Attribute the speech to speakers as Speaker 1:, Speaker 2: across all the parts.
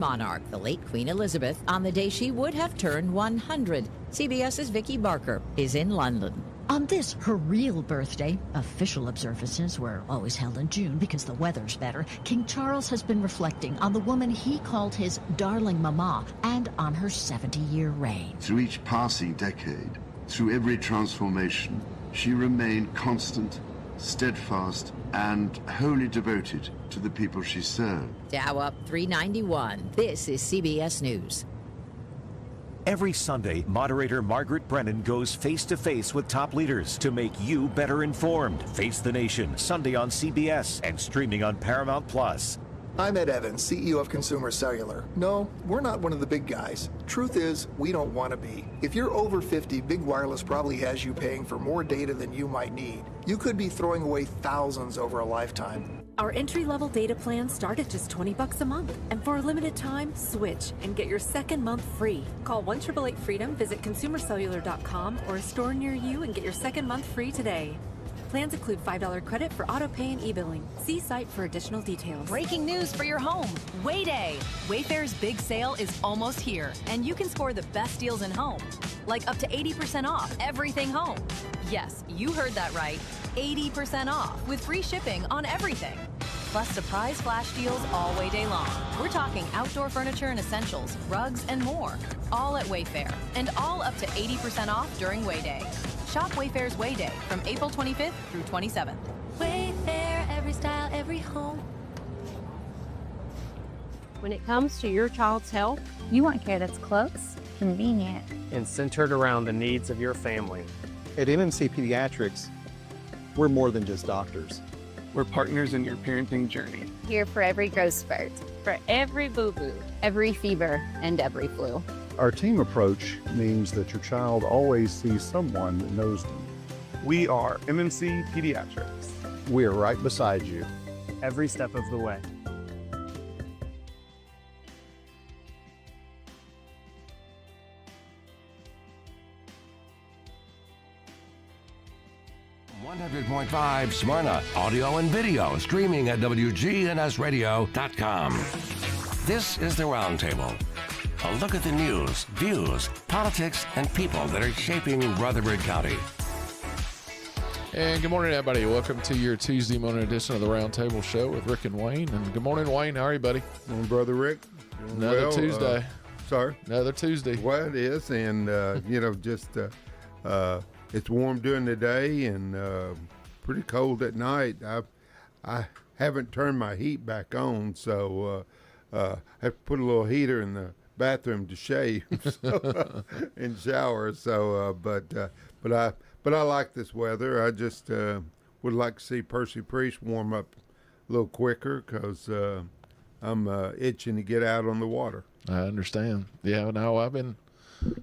Speaker 1: Monarch, the late Queen Elizabeth, on the day she would have turned 100. CBS's Vicki Barker is in London.
Speaker 2: On this, her real birthday, official observances were always held in June because the weather's better, King Charles has been reflecting on the woman he called his darling mama and on her 70-year reign.
Speaker 3: Through each passing decade, through every transformation, she remained constant, steadfast, and wholly devoted to the people she served.
Speaker 1: Dow up 391. This is CBS News.
Speaker 4: Every Sunday, moderator Margaret Brennan goes face-to-face with top leaders to make you better informed. Face the Nation, Sunday on CBS and streaming on Paramount+.
Speaker 5: I'm Ed Evans, CEO of Consumer Cellular. No, we're not one of the big guys. Truth is, we don't want to be. If you're over 50, Big Wireless probably has you paying for more data than you might need. You could be throwing away thousands over a lifetime.
Speaker 6: Our entry-level data plans start at just $20 a month. And for a limited time, switch and get your second month free. Call 1-888-FREEDOM, visit consumercellular.com or a store near you and get your second month free today. Plans include $5 credit for auto pay and e-billing. See site for additional details.
Speaker 7: Breaking news for your home. Wayday. Wayfair's big sale is almost here, and you can score the best deals in home. Like up to 80% off everything home. Yes, you heard that right. 80% off with free shipping on everything. Plus surprise flash deals all Wayday long. We're talking outdoor furniture and essentials, rugs, and more. All at Wayfair, and all up to 80% off during Wayday. Shop Wayfair's Wayday from April 25th through 27th.
Speaker 6: Wayfair, every style, every home.
Speaker 8: When it comes to your child's health,
Speaker 9: you want care that's close, convenient,
Speaker 10: and centered around the needs of your family.
Speaker 11: At MMC Pediatrics, we're more than just doctors.
Speaker 12: We're partners in your parenting journey.
Speaker 9: Here for every growth spurt,
Speaker 8: for every boo-boo,
Speaker 9: every fever, and every flu.
Speaker 13: Our team approach means that your child always sees someone that knows them.
Speaker 12: We are MMC Pediatrics.
Speaker 13: We are right beside you.
Speaker 10: Every step of the way.
Speaker 14: .5 Smyrna, audio and video, streaming at WGNSradio.com. This is the Roundtable. A look at the news, views, politics, and people that are shaping Rutherford County.
Speaker 15: And good morning, everybody. Welcome to your Tuesday morning edition of the Roundtable Show with Rick and Wayne. And good morning, Wayne. How are you, buddy?
Speaker 16: Good morning, Brother Rick.
Speaker 15: Another Tuesday.
Speaker 16: Sorry?
Speaker 15: Another Tuesday.
Speaker 16: Well, it is. And, it's warm during the day and pretty cold at night. I haven't turned my heat back on, so I have to put a little heater in the bathroom to shave and shower. So, but I like this weather. I just would like to see Percy Priest warm up a little quicker because I'm itching to get out on the water.
Speaker 15: I understand. Yeah, no, I've been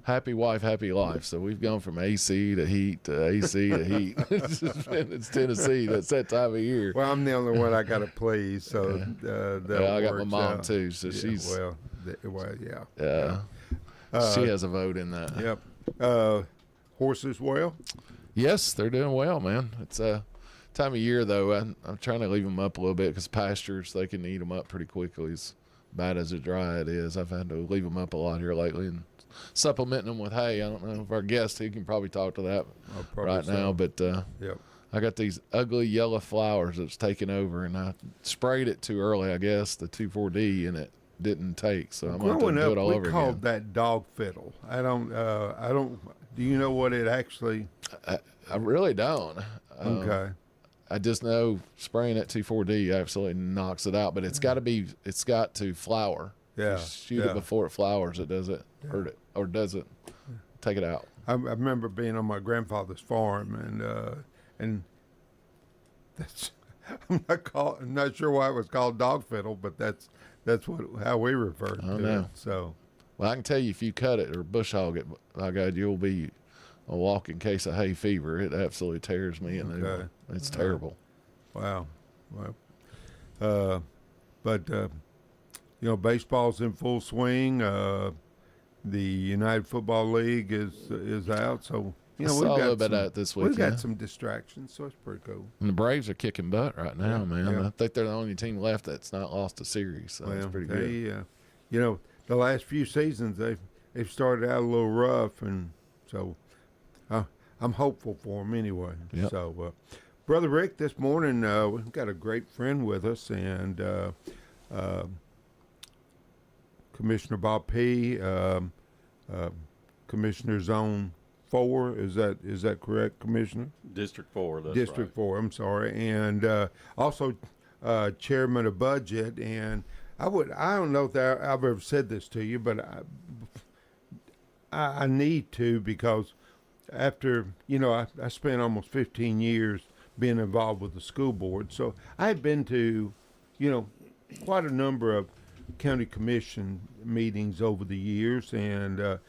Speaker 15: happy wife, happy life. So we've gone from AC to heat to AC to heat. It's Tennessee. That's that time of year.
Speaker 16: Well, I'm the only one I got to please. So
Speaker 15: I got my mom too. So she's
Speaker 16: yeah.
Speaker 15: She has a vote in that.
Speaker 16: Yep. Horses well?
Speaker 15: Yes, they're doing well, man. It's a time of year though. I'm trying to leave them up a little bit because pastures they can eat them up pretty quickly. As bad as a dry it is, I've had to leave them up a lot here lately and supplementing them with hay. I don't know if our guest, he can probably talk to that now, but I got these ugly yellow flowers that's taken over, and I sprayed it too early, I guess, the 2,4-D, and it didn't take, so I'm going to do it all over again.
Speaker 16: We called that dog fiddle. I don't, do you know what it actually?
Speaker 15: I really don't.
Speaker 16: Okay.
Speaker 15: I just know spraying that 2,4-D absolutely knocks it out, but it's got to flower.
Speaker 16: Yeah.
Speaker 15: Shoot it before it flowers. It does it, hurt it, or does it take it out?
Speaker 16: I remember being on my grandfather's farm, and that's I'm not sure why it was called dog fiddle, but that's how we referred to it. So,
Speaker 15: well, I can tell you if you cut it or bush hog it, my God, you'll be a walking case of hay fever. It absolutely tears me, and it's terrible.
Speaker 16: Wow. But baseball's in full swing. The United Football League is out, so
Speaker 15: I saw a little bit of that this week.
Speaker 16: We've got some distractions, so it's pretty cool.
Speaker 15: And the Braves are kicking butt right now, man. Yeah. I think they're the only team left that's not lost a series, so it's pretty good.
Speaker 16: you know, the last few seasons they've started out a little rough, and so I'm hopeful for them anyway.
Speaker 15: Yep.
Speaker 16: So, Brother Rick, this morning we've got a great friend with us, and Commissioner Bob Peay, Commissioner Zone 4. Is that correct, Commissioner?
Speaker 17: District 4. That's
Speaker 16: District 4. I'm sorry, and also Chairman of Budget. And I don't know if I've ever said this to you, but I need to, because after, you know, I spent almost 15 years being involved with the school board. So I had been to, you know, quite a number of county commission meetings over the years. And of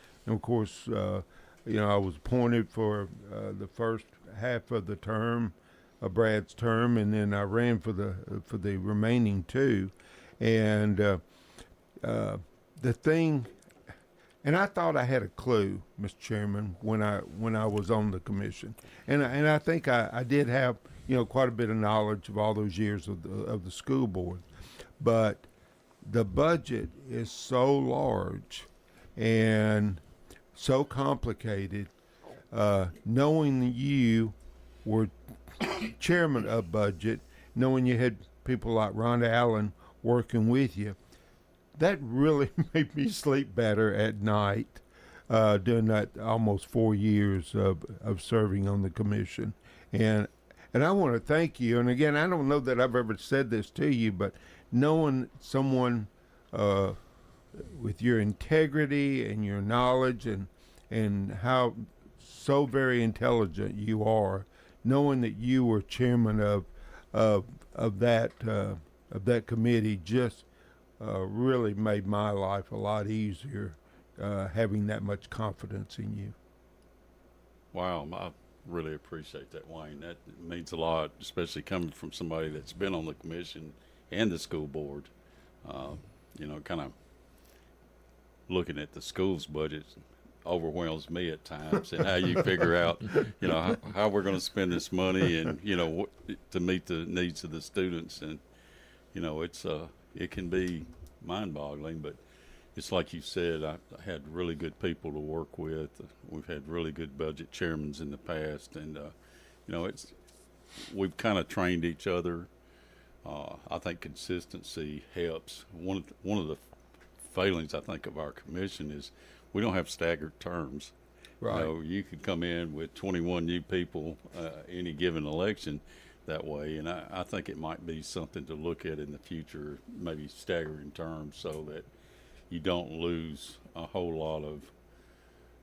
Speaker 16: course, you know, I was appointed for the first half of the term, Brad's term, and then I ran for the remaining 2. And the thing, and I thought I had a clue, Mr. Chairman, when I was on the commission, and I think I did have, you know, quite a bit of knowledge of all those years of the school board, but the budget is so large and so complicated. Knowing that you were chairman of budget, knowing you had people like Rhonda Allen working with you, that really made me sleep better at night during that almost 4 years of serving on the commission. And I want to thank you. And again, I don't know that I've ever said this to you, but knowing someone with your integrity and your knowledge and how so very intelligent you are, knowing that you were chairman of that committee just really made my life a lot easier, having that much confidence in you.
Speaker 17: Wow, I really appreciate that, Wayne. That means a lot, especially coming from somebody that's been on the commission and the school board. You know, kind of looking at the school's budget overwhelms me at times, and how you figure out, you know, how we're going to spend this money, and, you know, to meet the needs of the students. And, you know, it can be mind-boggling, but it's like you said, I had really good people to work with. We've had really good budget chairmen in the past, and you know, we've kind of trained each other. I think consistency helps. One of the failings, I think, of our commission is we don't have staggered terms.
Speaker 16: Right.
Speaker 17: You know, you could come in with 21 new people any given election that way, and I think it might be something to look at in the future, maybe staggering terms, so that you don't lose a whole lot of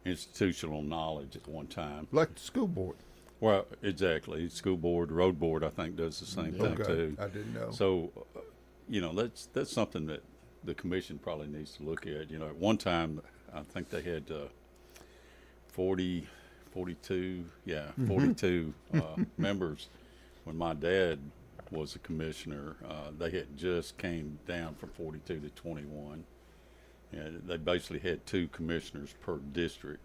Speaker 17: institutional knowledge at one time.
Speaker 16: Like the school board.
Speaker 17: Well, exactly. School board, road board, I think, does the same thing too.
Speaker 16: I didn't know.
Speaker 17: So, you know, that's something that the commission probably needs to look at. You know, at one time, I think they had 42 members. When my dad was a commissioner, they had just came down from 42 to 21. And they basically had 2 commissioners per district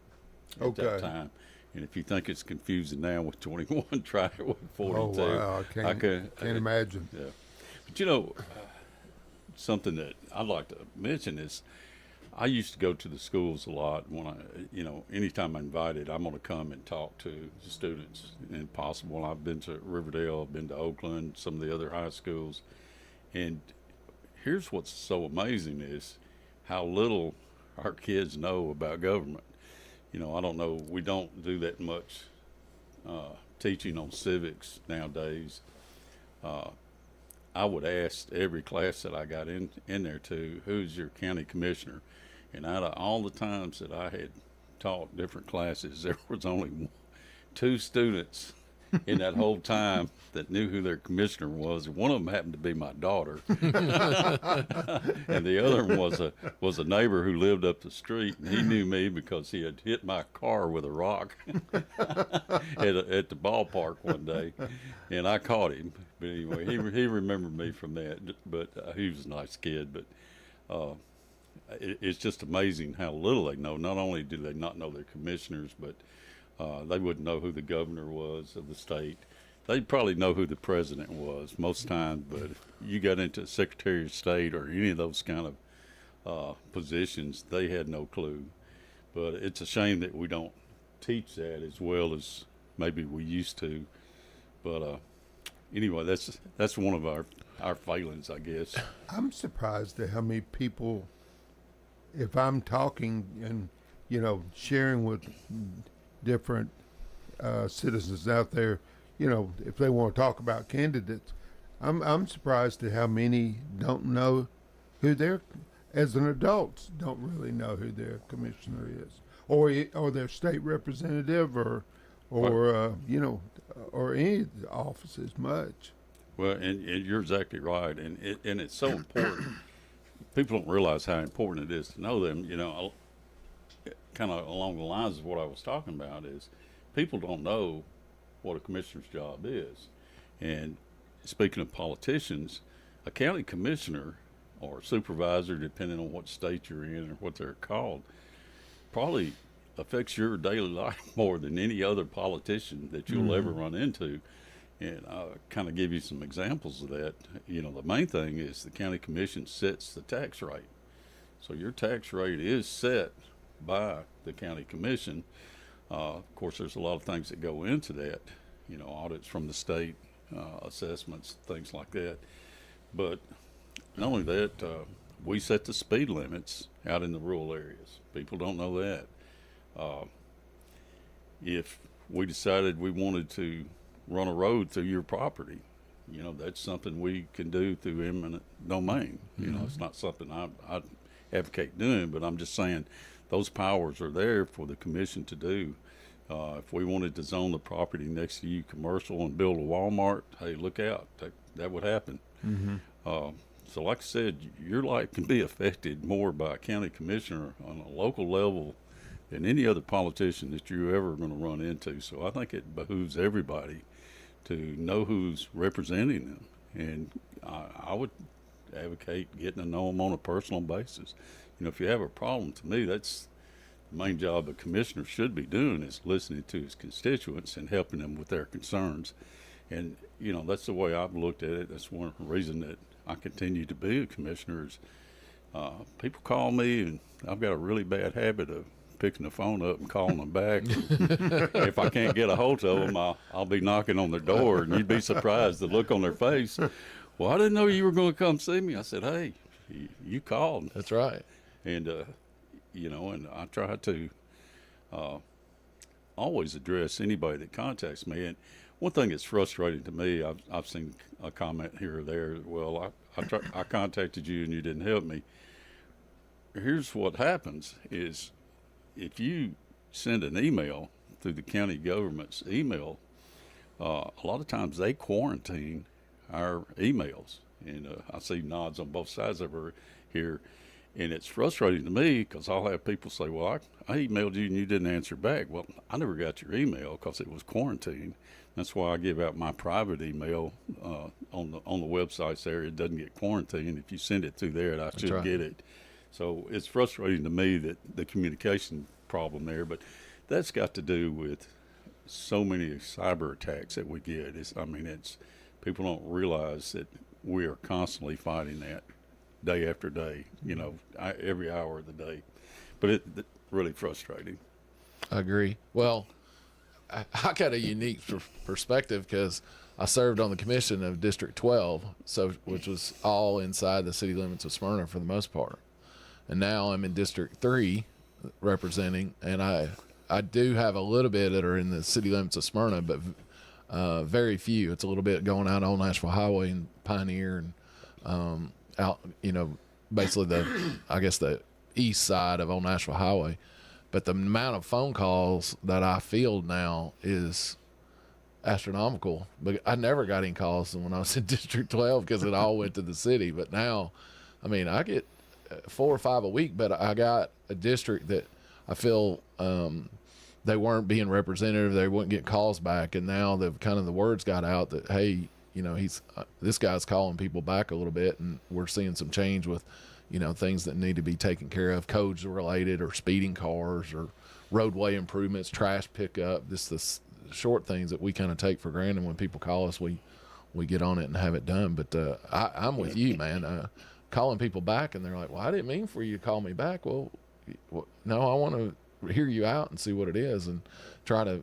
Speaker 17: at that time. And if you think it's confusing now with 21, try it with 42.
Speaker 16: Oh, wow. I can't imagine.
Speaker 17: Yeah. But, you know, something that I'd like to mention is I used to go to the schools a lot. When you know, anytime I'm invited, I'm going to come and talk to the students, and possible. I've been to Riverdale, I've been to Oakland, some of the other high schools. And here's what's so amazing is how little our kids know about government. You know, I don't know, we don't do that much teaching on civics nowadays. I would ask every class that I got in there to, who's your county commissioner? And out of all the times that I had taught different classes, there was only 2 students in that whole time that knew who their commissioner was. One of them happened to be my daughter, and the other one was a neighbor who lived up the street, and he knew me because he had hit my car with a rock at the ballpark one day, and I caught him. But anyway, he remembered me from that. But he was a nice kid. But it's just amazing how little they know. Not only do they not know their commissioners, but they wouldn't know who the governor was of the state. They'd probably know who the president was most times, but if you got into Secretary of State or any of those kind positions, they had no clue. But it's a shame that we don't teach that as well as maybe we used to. But anyway, that's one of our failings, I guess.
Speaker 16: I'm surprised at how many people, if I'm talking and, you know, sharing with different citizens out there, you know, if they want to talk about candidates, I'm surprised at how many don't know who their, as an adult, don't really know who their commissioner is, or their state representative, or you know, or any of the offices much.
Speaker 17: Well, and you're exactly right, and it's so important. People don't realize how important it is to know them. You know, kind of along the lines of what I was talking about is people don't know what a commissioner's job is. And speaking of politicians, a county commissioner or supervisor, depending on what state you're in or what they're called, probably affects your daily life more than any other politician that you'll ever run into. And I'll kind of give you some examples of that. You know, the main thing is the county commission sets the tax rate. So your tax rate is set by the county commission. Of course, there's a lot of things that go into that, you know, audits from the state, assessments, things like that. But not only that, we set the speed limits out in the rural areas. People don't know that. If we decided we wanted to run a road through your property, you know, that's something we can do through eminent domain. You know, it's not something I advocate doing, but I'm just saying those powers are there for the commission to do. If we wanted to zone the property next to you commercial and build a Walmart, hey, look out, that would happen. So like I said, your life can be affected more by a county commissioner on a local level than any other politician that you're ever going to run into. So I think it behooves everybody to know who's representing them. And I would advocate getting to know them on a personal basis. You know, if you have a problem, to me, that's the main job a commissioner should be doing, is listening to his constituents and helping them with their concerns. And, you know, that's the way I've looked at it. That's one reason that I continue to be a commissioner is people call me, and I've got a really bad habit of picking the phone up and calling them back. If I can't get a hold of them, I'll be knocking on their door, and you'd be surprised the look on their face. Well, I didn't know you were going to come see me. I said, hey, you called.
Speaker 15: That's right.
Speaker 17: And, you know, and I try to always address anybody that contacts me. And one thing that's frustrating to me, I've seen a comment here or there, well, I contacted you and you didn't help me. Here's what happens is if you send an email through the county government's email, a lot of times they quarantine our emails. And I see nods on both sides of her here. And it's frustrating to me because I'll have people say, well, I emailed you and you didn't answer back. Well, I never got your email because it was quarantined. That's why I give out my private email on the websites there. It doesn't get quarantined. If you send it through there, I should get it. So it's frustrating to me that the communication problem there, but that's got to do with so many cyber attacks that we get. It's people don't realize that we are constantly fighting that day after day, you know, every hour of the day. But it's really frustrating.
Speaker 15: I agree. Well, I got a unique perspective because I served on the commission of District 12, which was all inside the city limits of Smyrna for the most part. And now I'm in District 3 representing, and I do have a little bit that are in the city limits of Smyrna, but very few. It's a little bit going out on Nashville Highway and Pioneer and out, you know, basically the east side of Old Nashville Highway. But the amount of phone calls that I field now is astronomical. But I never got any calls when I was in District 12 because it all went to the city. But now, I mean, I get 4 or 5 a week, but I got a district that I feel they weren't being representative. They wouldn't get calls back. And now the words got out that, hey, you know, this guy's calling people back a little bit, and we're seeing some change with, you know, things that need to be taken care of, codes related or speeding cars or roadway improvements, trash pickup, the short things that we kind of take for granted. When people call us, we get on it and have it done. But I'm with you, man. calling people back, and they're like, well, I didn't mean for you to call me back. Well, no, I want to hear you out and see what it is and try to,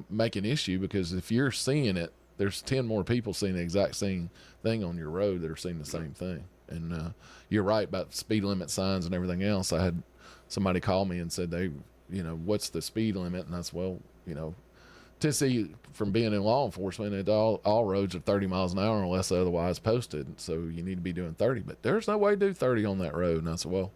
Speaker 15: make an issue, because if you're seeing it, there's 10 more people seeing the exact same thing on your road that are seeing the same thing. And you're right about speed limit signs and everything else. I had somebody call me and said what's the speed limit? And I said, well, Tennessee, from being in law enforcement, all roads are 30 miles an hour unless otherwise posted. So you need to be doing 30, but there's no way to do 30 on that road. And I said, well,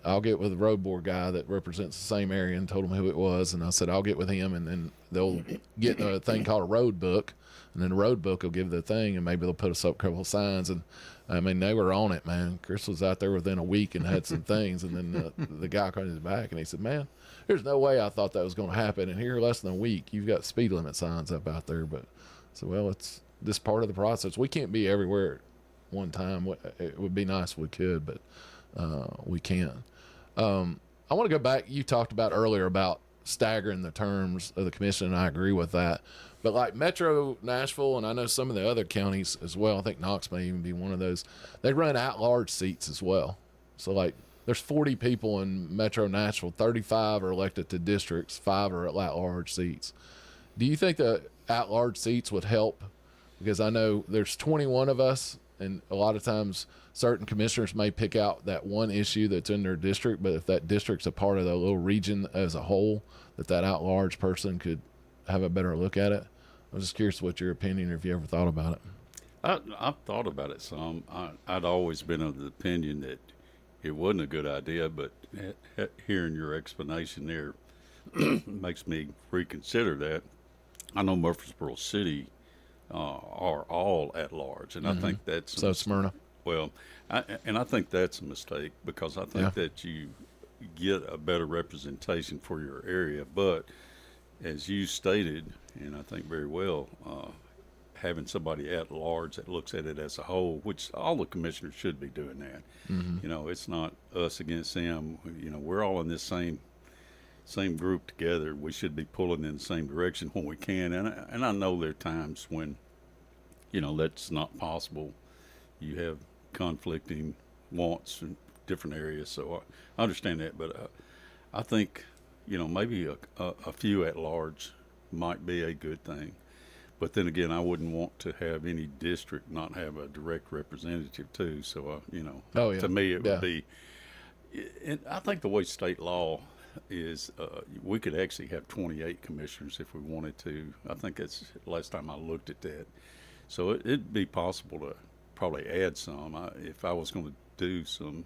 Speaker 15: I'll get with the road board guy that represents the same area, and told him who it was. And I said, I'll get with him, and then they'll get a thing called a road book, and then the road book will give the thing, and maybe they'll put us up a couple of signs. And I mean, they were on it, man. Chris was out there within a week and had some things. And then the guy called his back, and he said, man, there's no way I thought that was going to happen. And here, less than a week, you've got speed limit signs up out there. But so, well, it's this part of the process. We can't be everywhere at one time. It would be nice if we could, but we can't. I want to go back. You talked about earlier about staggering the terms of the commission, and I agree with that. But like Metro Nashville, and I know some of the other counties as well, I think Knox may even be one of those, they run at-large seats as well. So like there's 40 people in Metro Nashville, 35 are elected to districts, 5 are at-large seats. Do you think the at-large seats would help? Because I know there's 21 of us, and a lot of times certain commissioners may pick out that one issue that's in their district, but if that district's a part of the little region as a whole, that at-large person could have a better look at it. I was just curious what your opinion, or if you ever thought about it.
Speaker 17: I've thought about it some. I'd always been of the opinion that it wasn't a good idea, but hearing your explanation there makes me reconsider that. I know Murfreesboro City are all at large, and I think that's
Speaker 15: so Smyrna.
Speaker 17: Well, I think that's a mistake, because I think that you get a better representation for your area. But as you stated, and I think very well, having somebody at large that looks at it as a whole, which all the commissioners should be doing that. It's not us against them. We're all in this same group together. We should be pulling in the same direction when we can. And I know there are times when, that's not possible. You have conflicting wants in different areas. So I understand that, but I think, maybe a few at large might be a good thing. But then again, I wouldn't want to have any district not have a direct representative too. So, to me, it would be, and I think the way state law is, we could actually have 28 commissioners if we wanted to. I think that's the last time I looked at that. So it'd be possible to probably add some. If I was going to do some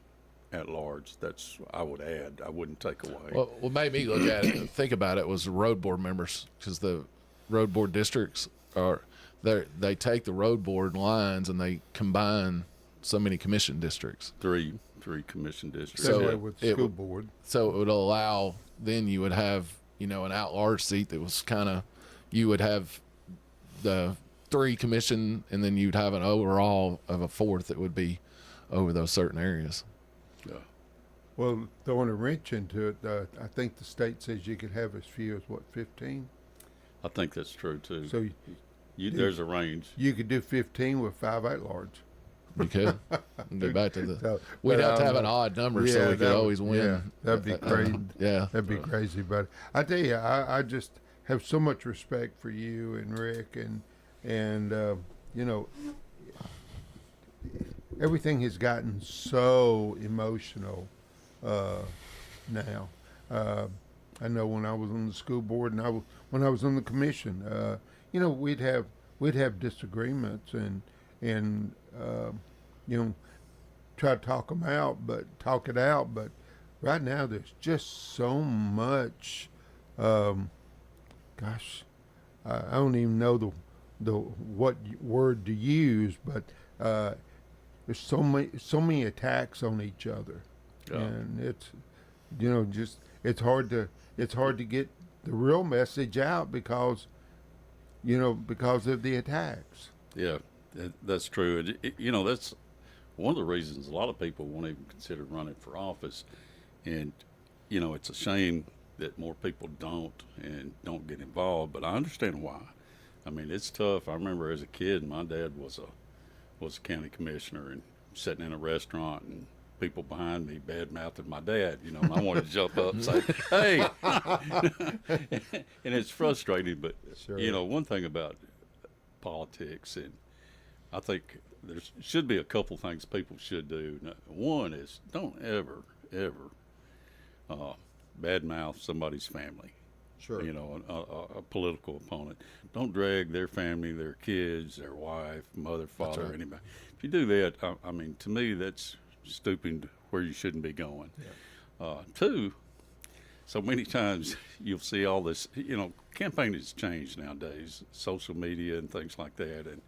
Speaker 17: at large, that's I would add. I wouldn't take away.
Speaker 15: Well, what made me look at it and think about it was the road board members, because the road board districts they take the road board lines and they combine so many commission districts.
Speaker 17: Three commission districts.
Speaker 16: So with school board.
Speaker 15: So it would allow, then you would have, an at-large seat that was kind of, you would have the 3 commission, and then you'd have an overall of a 4th that would be over those certain areas.
Speaker 17: Yeah.
Speaker 16: Well, throwing a wrench into it, I think the state says you could have as few as 15?
Speaker 17: I think that's true too.
Speaker 16: So
Speaker 17: there's a range.
Speaker 16: You could do 15 with 5 at large.
Speaker 15: You could. Go back to the. We'd have to have an odd number so we could always win.
Speaker 16: Yeah, that'd be crazy. That'd be crazy. But I tell you, I just have so much respect for you and Rick, and everything has gotten so emotional now. I know when I was on the school board and when I was on the commission, we'd have disagreements and try to talk it out. But right now there's just so much. I don't even know what word to use, but there's so many attacks on each other, and it's it's hard to get the real message out because of the attacks.
Speaker 17: Yeah, that's true. That's one of the reasons a lot of people won't even consider running for office, and it's a shame that more people don't get involved. But I understand why. I mean, it's tough. I remember as a kid, my dad was a county commissioner, and sitting in a restaurant and people behind me bad-mouthing my dad, you know, and I wanted to jump up and say, hey. And it's frustrating, but,
Speaker 11: Sure.
Speaker 17: you know, one thing about politics, and I think there should be a couple things people should do. One is don't ever badmouth somebody's family.
Speaker 11: Sure.
Speaker 17: You know, a political opponent. Don't drag their family, their kids, their wife, mother, father,
Speaker 15: right.
Speaker 17: anybody. If you do that, I mean, to me, that's stooping to where you shouldn't be going. Yeah. Two, so many times you'll see all this, you know, campaigning has changed nowadays, social media and things like that, and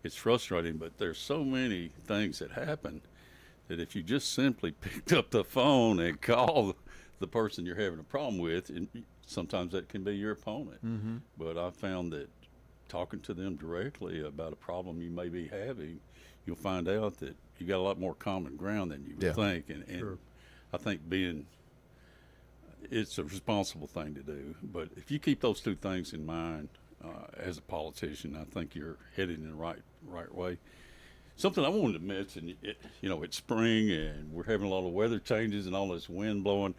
Speaker 17: it's frustrating, but there's so many things that happen that if you just simply picked up the phone and called the person you're having a problem with, and sometimes that can be your opponent.
Speaker 11: Mm-hmm.
Speaker 17: But I found that talking to them directly about a problem you may be having, you'll find out that you got a lot more common ground than you would think. And
Speaker 11: Sure.
Speaker 17: I think it's a responsible thing to do. But if you keep those two things in mind as a politician, I think you're headed in the right way. Something I wanted to mention, you know, it's spring and we're having a lot of weather changes and all this wind blowing.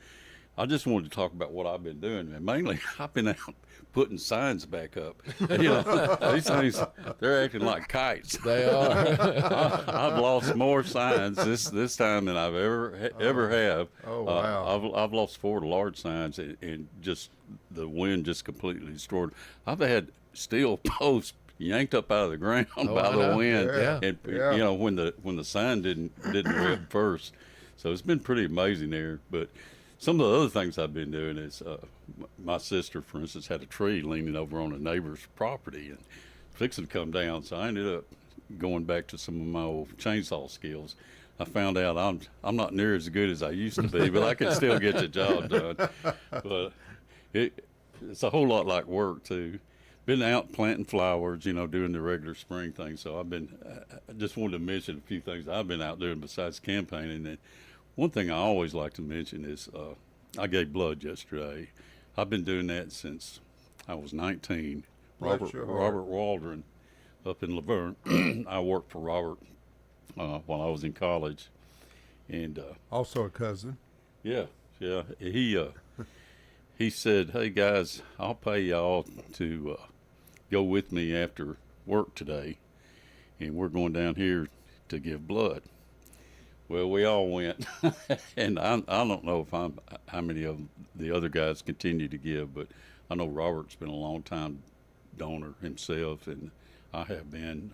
Speaker 17: I just wanted to talk about what I've been doing, and mainly I've been out putting signs back up. You know, these things, they're acting like kites.
Speaker 15: They are.
Speaker 17: I've lost more signs this time than I've ever have.
Speaker 16: Oh, wow.
Speaker 17: I've lost 4 large signs, and just the wind just completely destroyed. I've had steel posts yanked up out of the ground by the wind, and you know, when the sign didn't rip first. So it's been pretty amazing there, but. Some of the other things I've been doing is my sister, for instance, had a tree leaning over on a neighbor's property and fixing to come down. So I ended up going back to some of my old chainsaw skills. I found out I'm not near as good as I used to be, but I can still get the job done. But it's a whole lot like work too. Been out planting flowers, you know, doing the regular spring thing. So I just wanted to mention a few things I've been out doing besides campaigning. And one thing I always like to mention is I gave blood yesterday. I've been doing that since I was 19. Robert Waldron up in Laverne. I worked for Robert while I was in college. And
Speaker 16: also a cousin.
Speaker 17: Yeah. He said, hey, guys, I'll pay y'all to go with me after work today, and we're going down here to give blood. Well, we all went, and I don't know how many of the other guys continue to give, but I know Robert's been a long-time donor himself, and I have been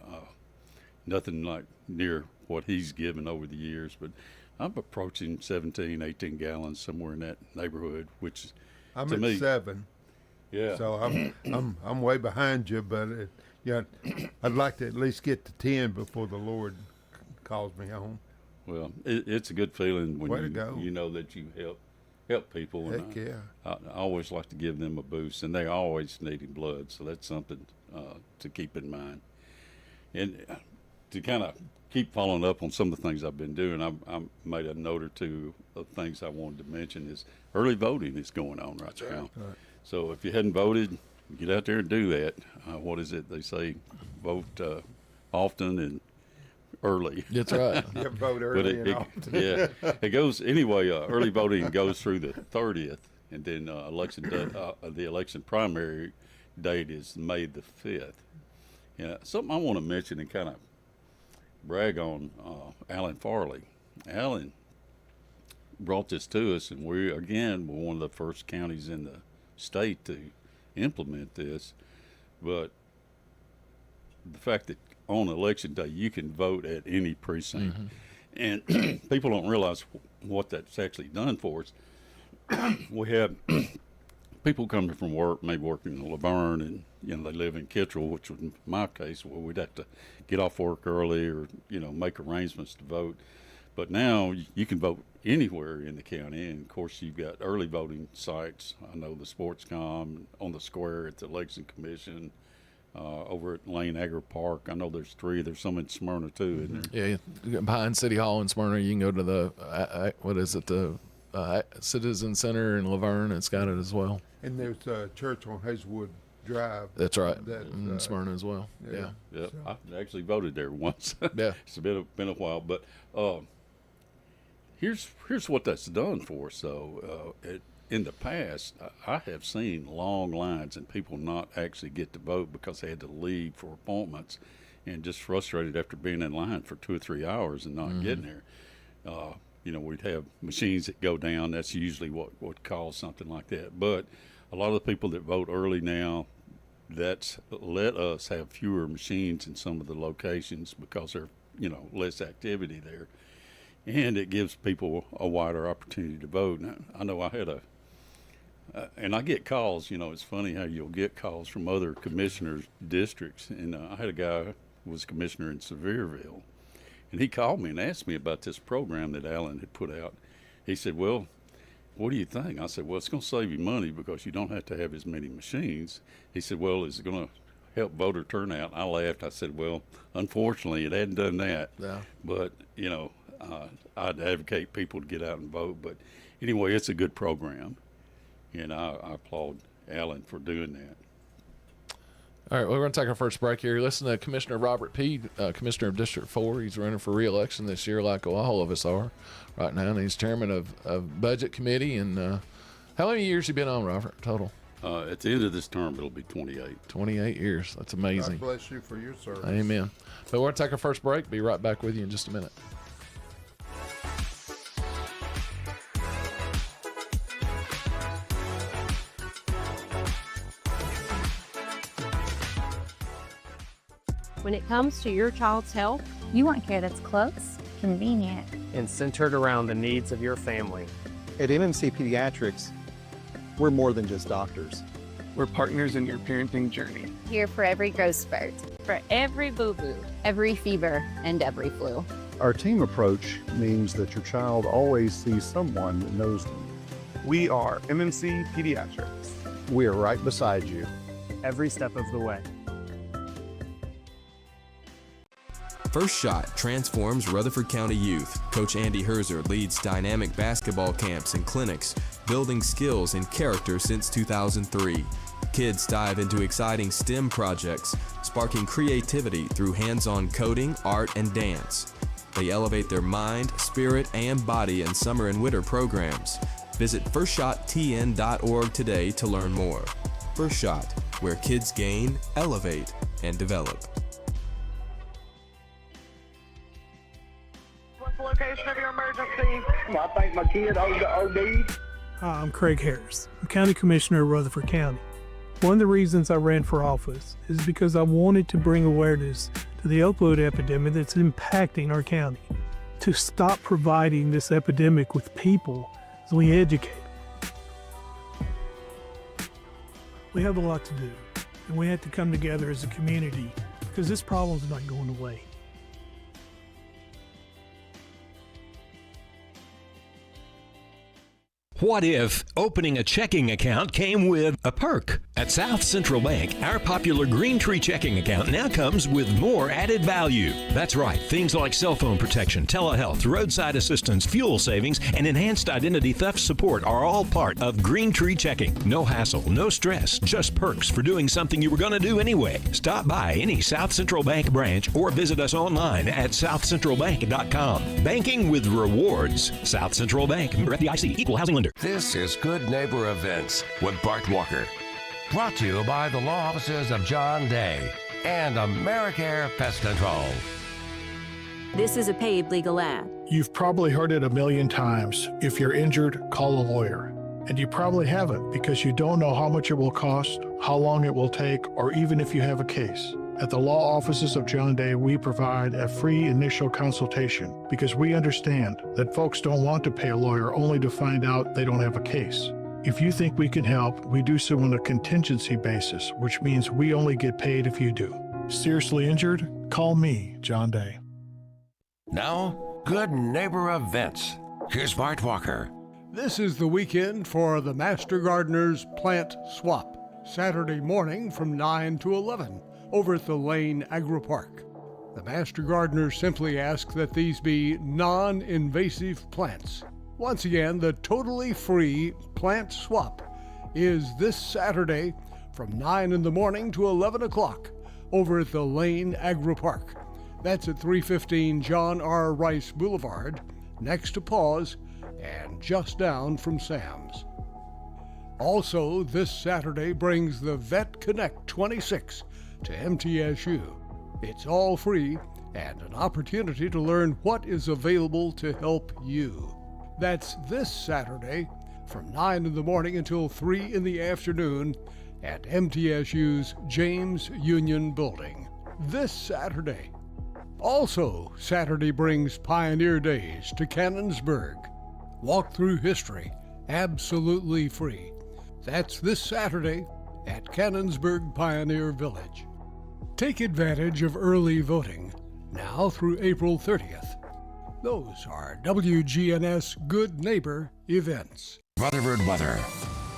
Speaker 17: nothing like near what he's given over the years, but I'm approaching 17, 18 gallons, somewhere in that neighborhood, which
Speaker 16: I'm
Speaker 17: to
Speaker 16: at
Speaker 17: me,
Speaker 16: 7.
Speaker 17: Yeah.
Speaker 16: So I'm way behind you, but I'd like to at least get to 10 before the Lord calls me home.
Speaker 17: Well, it's a good feeling when you know that you help people.
Speaker 16: Heck yeah.
Speaker 17: I always like to give them a boost, and they're always needing blood, so that's something to keep in mind. And to kind of keep following up on some of the things I've been doing, I made a note or two of things I wanted to mention. Is early voting is going on right now.
Speaker 16: Right.
Speaker 17: So if you hadn't voted, get out there and do that. What is it they say? Vote often and early.
Speaker 15: That's right.
Speaker 16: Yeah, vote early and often.
Speaker 17: Yeah, it goes anyway. Early voting goes through the 30th, and then the election primary date is May the 5th. Yeah, something I want to mention and kind of brag on Alan Farley. Alan brought this to us, and we're one of the first counties in the state to implement this. But the fact that on election day you can vote at any precinct, and people don't realize what that's actually done for us. We have people coming from work, maybe working in Laverne, and they live in Kittrell, which was my case, where we'd have to get off work early or make arrangements to vote. But now you can vote anywhere in the county, and of course you've got early voting sites. I know the SportsCom on the square at the Election Commission, over at Lane Agri Park. I know there's 3. There's some in Smyrna too, isn't there?
Speaker 15: Yeah, behind City Hall in Smyrna, you can go to the the Citizen Center in Laverne. It's got it as well.
Speaker 16: And there's a church on Hazelwood Drive.
Speaker 15: That's right.
Speaker 16: That's,
Speaker 15: in Smyrna as well. Yeah.
Speaker 17: Yep. I actually voted there once.
Speaker 15: Yeah.
Speaker 17: It's been a while, but here's what that's done for us. So in the past, I have seen long lines and people not actually get to vote because they had to leave for appointments, and just frustrated after being in line for 2 or 3 hours and not getting there. We'd have machines that go down. That's usually what would cause something like that. But a lot of the people that vote early now, that's let us have fewer machines in some of the locations because there's less activity there, and it gives people a wider opportunity to vote. Now, I know I had and I get calls. It's funny how you'll get calls from other commissioners' districts, and I had a guy who was commissioner in Sevierville, and he called me and asked me about this program that Alan had put out. He said, "Well, what do you think?" I said, "Well, it's going to save you money because you don't have to have as many machines." He said, "Well, is it going to help voter turnout?" I laughed. I said, "Well, unfortunately, it hadn't done that."
Speaker 15: Yeah.
Speaker 17: But, I'd advocate people to get out and vote. But anyway, it's a good program, and I applaud Alan for doing that.
Speaker 15: All right, we're going to take our first break here. Listen to Commissioner Robert Peay, Commissioner of District 4. He's running for re-election this year like all of us are right now, and he's chairman of Budget Committee. And how many years have you been on, Robert, total?
Speaker 17: At the end of this term, it'll be 28.
Speaker 15: 28 years. That's amazing.
Speaker 16: God bless you for your service.
Speaker 15: Amen. But we're going to take our first break. Be right back with you in just a minute.
Speaker 8: When it comes to your child's health,
Speaker 9: You want care that's close, convenient,
Speaker 10: and centered around the needs of your family.
Speaker 11: At MMC Pediatrics, we're more than just doctors.
Speaker 12: We're partners in your parenting journey.
Speaker 9: here for every growth spurt,
Speaker 8: for every boo-boo,
Speaker 9: every fever, and every flu.
Speaker 13: Our team approach means that your child always sees someone that knows them.
Speaker 12: We are MMC Pediatrics.
Speaker 13: We are right beside you.
Speaker 10: Every step of the way.
Speaker 18: First Shot transforms Rutherford County youth. Coach Andy Herzer leads dynamic basketball camps and clinics, building skills and character since 2003. Kids dive into exciting STEM projects, sparking creativity through hands-on coding, art, and dance. They elevate their mind, spirit, and body in summer and winter programs. Visit FirstShotTN.org today to learn more. First Shot, where kids gain, elevate, and develop.
Speaker 19: What's the location of your emergency? I think my kid OD'd.
Speaker 20: Hi, I'm Craig Harris. I'm County Commissioner of Rutherford County. One of the reasons I ran for office is because I wanted to bring awareness to the opioid epidemic that's impacting our county. To stop providing this epidemic with people as we educate. We have a lot to do, and we have to come together as a community because this problem's not going away.
Speaker 21: What if opening a checking account came with a perk? At South Central Bank, our popular Green Tree checking account now comes with more added value. That's right, things like cell phone protection, telehealth, roadside assistance, fuel savings, and enhanced identity theft support are all part of Green Tree checking. No hassle, no stress, just perks for doing something you were going to do anyway. Stop by any South Central Bank branch or visit us online at southcentralbank.com. Banking with rewards. South Central Bank, member FDIC, equal housing lender.
Speaker 14: This is Good Neighbor Events with Bart Walker. Brought to you by the law offices of John Day and AmeriCare Pest Control.
Speaker 22: This is a paid legal ad.
Speaker 23: You've probably heard it a million times. If you're injured, call a lawyer. And you probably haven't because you don't know how much it will cost, how long it will take, or even if you have a case. At the law offices of John Day, we provide a free initial consultation because we understand that folks don't want to pay a lawyer only to find out they don't have a case. If you think we can help, we do so on a contingency basis, which means we only get paid if you do. Seriously injured? Call me, John Day.
Speaker 14: Now, Good Neighbor Events. Here's Bart Walker.
Speaker 24: This is the weekend for the Master Gardeners Plant Swap, Saturday morning from 9 to 11. Over at the Lane Agri Park. The Master Gardeners simply ask that these be non-invasive plants. Once again, the totally free plant swap is this Saturday from 9 in the morning to 11 o'clock over at the Lane Agri Park. That's at 315 John R. Rice Boulevard, next to Paws and just down from Sam's. Also, this Saturday brings the Vet Connect 26 to MTSU. It's all free and an opportunity to learn what is available to help you. That's this Saturday from 9 in the morning until 3 in the afternoon at MTSU's James Union Building. This Saturday. Also, Saturday brings Pioneer Days to Cannonsburg. Walk through history, absolutely free. That's this Saturday at Cannonsburg Pioneer Village. Take advantage of early voting now through April 30th. Those are WGNS Good Neighbor events.
Speaker 14: Rutherford weather.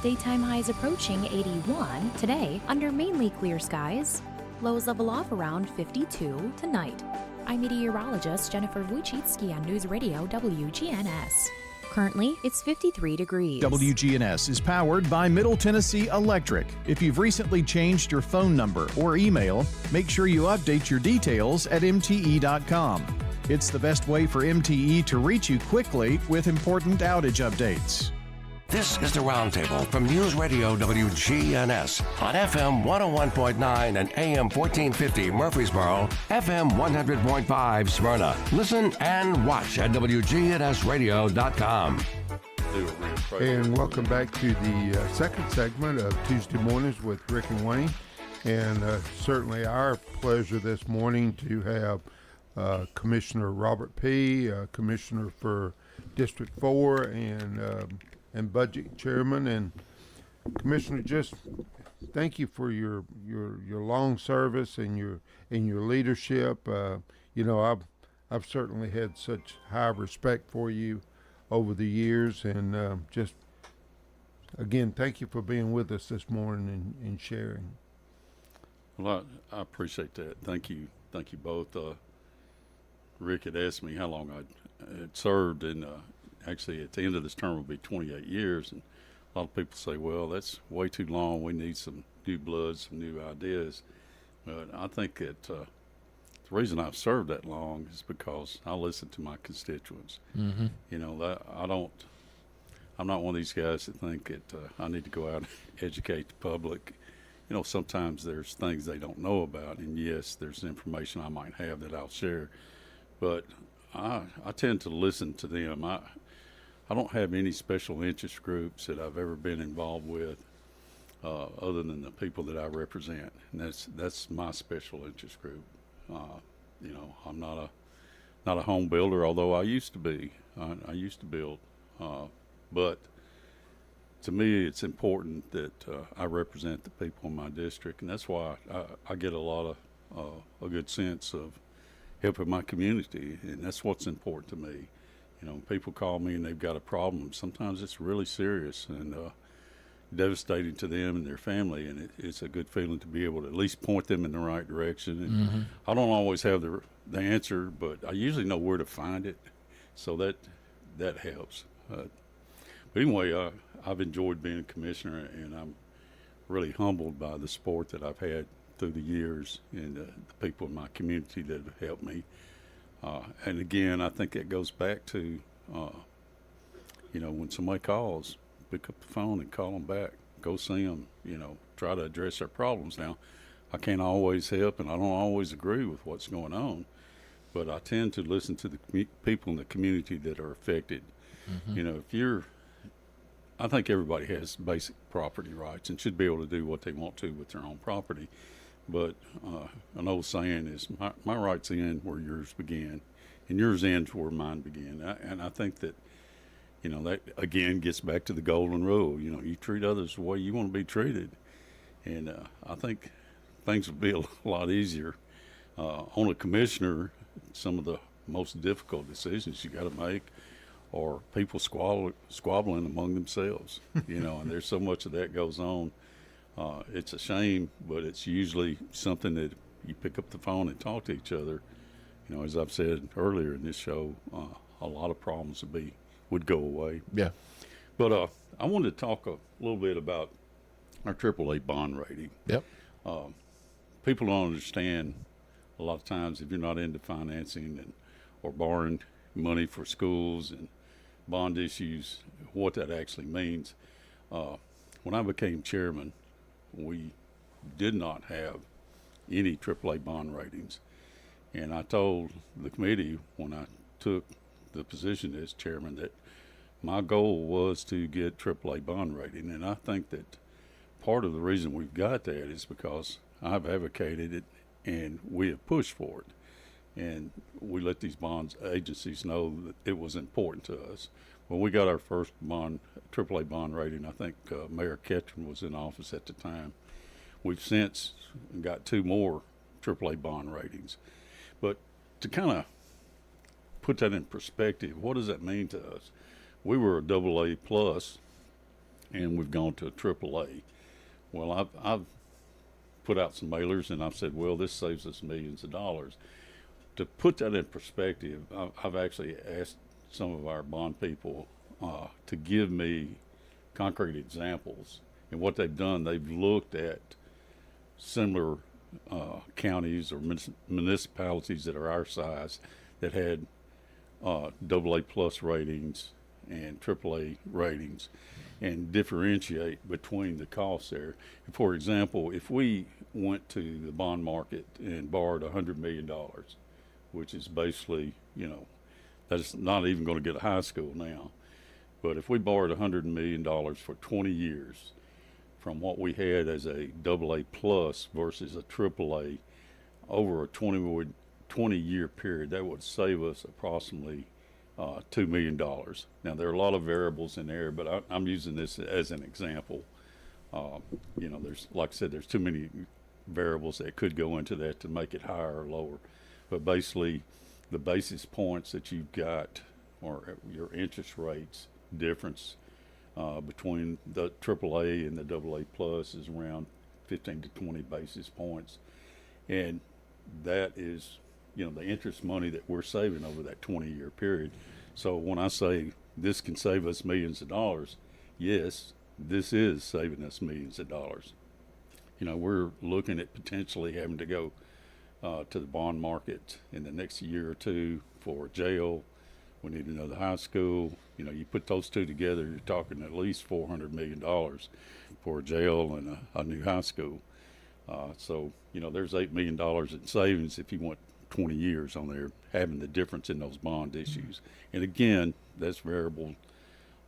Speaker 1: Daytime highs approaching 81 today under mainly clear skies. Lows level off around 52 tonight. I'm meteorologist Jennifer Wojcicki on News Radio WGNS. Currently, it's 53 degrees.
Speaker 2: WGNS is powered by Middle Tennessee Electric. If you've recently changed your phone number or email, make sure you update your details at mte.com. It's the best way for MTE to reach you quickly with important outage updates.
Speaker 14: This is the Roundtable from News Radio WGNS on FM 101.9 and AM 1450 Murfreesboro, FM 100.5 Smyrna. Listen and watch at WGNSradio.com.
Speaker 16: And welcome back to the second segment of Tuesday Mornings with Rick and Wayne. And certainly our pleasure this morning to have Commissioner Robert Peay, Commissioner for District 4 and Budget Chairman. And Commissioner, just thank you for your long service and your leadership. I've certainly had such high respect for you over the years, and just again, thank you for being with us this morning and sharing.
Speaker 17: Well, I appreciate that. Thank you both. Rick had asked me how long I had served, and actually at the end of this term will be 28 years. And a lot of people say, well, that's way too long. We need some new blood, some new ideas. But I think that the reason I've served that long is because I listen to my constituents.
Speaker 15: Mm-hmm.
Speaker 17: I'm not one of these guys that think that I need to go out and educate the public. Sometimes there's things they don't know about, and yes, there's information I might have that I'll share. But I tend to listen to them. I don't have any special interest groups that I've ever been involved with other than the people that I represent, and that's my special interest group. I'm not a home builder, although I used to be. I used to build, but to me, it's important that I represent the people in my district, and that's why I get a lot of a good sense of helping my community, and that's what's important to me. People call me and they've got a problem. Sometimes it's really serious and devastating to them and their family, and it's a good feeling to be able to at least point them in the right direction. And
Speaker 15: Mm-hmm.
Speaker 17: I don't always have the answer, but I usually know where to find it, so that helps. But anyway, I've enjoyed being a commissioner, and I'm really humbled by the support that I've had through the years and the people in my community that have helped me. And again, I think it goes back to, when somebody calls, pick up the phone and call them back. Go see them, try to address their problems. Now, I can't always help, and I don't always agree with what's going on, but I tend to listen to the people in the community that are affected. Mm-hmm. I think everybody has basic property rights and should be able to do what they want to with their own property. But an old saying is, my rights end where yours began, and yours ends where mine began. And I think that, that again gets back to the golden rule. You treat others the way you want to be treated. And I think things would be a lot easier. On a commissioner, some of the most difficult decisions you got to make are people squabbling among themselves, and there's so much of that goes on. It's a shame, but it's usually something that you pick up the phone and talk to each other. As I've said earlier in this show, a lot of problems would go away.
Speaker 15: Yeah.
Speaker 17: But I wanted to talk a little bit about our AAA bond rating.
Speaker 15: Yep.
Speaker 17: People don't understand a lot of times if you're not into financing or borrowing money for schools and bond issues, what that actually means. When I became chairman, we did not have any AAA bond ratings. And I told the committee when I took the position as chairman that my goal was to get AAA bond rating. And I think that part of the reason we've got that is because I've advocated it and we have pushed for it. And we let these bonds agencies know that it was important to us. When we got our first AAA bond rating, I think Mayor Ketchum was in office at the time. We've since got 2 more AAA bond ratings. But to kind of put that in perspective, what does that mean to us? We were a AA plus, and we've gone to a AAA. Well, I've put out some mailers, and I've said, well, this saves us millions of dollars. To put that in perspective, I've actually asked some of our bond people to give me concrete examples. And what they've done, they've looked at similar counties or municipalities that are our size that had AA plus ratings and AAA ratings and differentiate between the costs there. For example, if we went to the bond market and borrowed $100 million, which is basically, that's not even going to get a high school now. But if we borrowed $100 million for 20 years from what we had as a AA plus versus a AAA over a 20-year period, that would save us approximately $2 million. Now, there are a lot of variables in there, but I'm using this as an example. There's, like I said, there's too many variables that could go into that to make it higher or lower. But basically, the basis points that you've got or your interest rates difference between the AAA and the AA plus is around 15 to 20 basis points. And that is, the interest money that we're saving over that 20-year period. So when I say this can save us millions of dollars, yes, this is saving us millions of dollars. We're looking at potentially having to go to the bond market in the next year or two for a jail. We need another high school. You put those two together, you're talking at least $400 million for a jail and a new high school. So there's $8 million in savings if you want 20 years on there, having the difference in those bond issues. And again, that's variable,